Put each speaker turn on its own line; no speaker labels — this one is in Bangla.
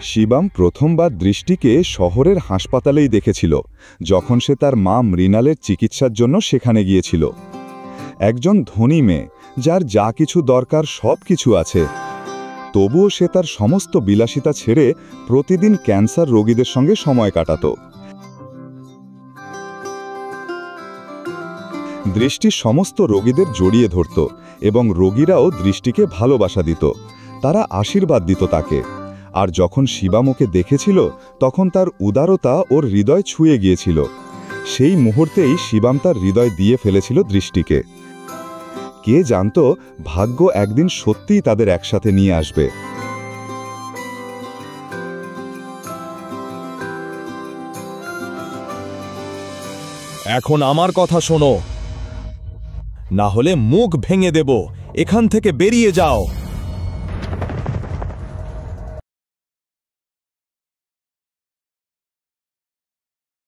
শিবাম প্রথমবার দৃষ্টিকে শহরের হাসপাতালেই দেখেছিল, যখন সে তার মা মৃণালের চিকিৎসার জন্য সেখানে গিয়েছিল। একজন ধনী মেয়ে, যার যা কিছু দরকার সব কিছু আছে, তবুও সে তার সমস্ত বিলাসিতা ছেড়ে প্রতিদিন ক্যান্সার রোগীদের সঙ্গে সময় কাটাত। দৃষ্টি সমস্ত রোগীদের জড়িয়ে ধরত এবং রোগীরাও দৃষ্টিকে ভালোবাসা দিত। তারা আশীর্বাদ দিত তাকে। আর যখন শিবাম ওকে দেখেছিল, তখন তার উদারতা ওর হৃদয় ছুঁয়ে গিয়েছিল। সেই মুহূর্তেই শিবাম তার হৃদয় দিয়ে ফেলেছিল দৃষ্টিকে। কে জানত, ভাগ্য একদিন সত্যিই তাদের একসাথে নিয়ে আসবে।
এখন আমার কথা শোনো, না হলে মুখ ভেঙে দেব। এখান থেকে বেরিয়ে যাও।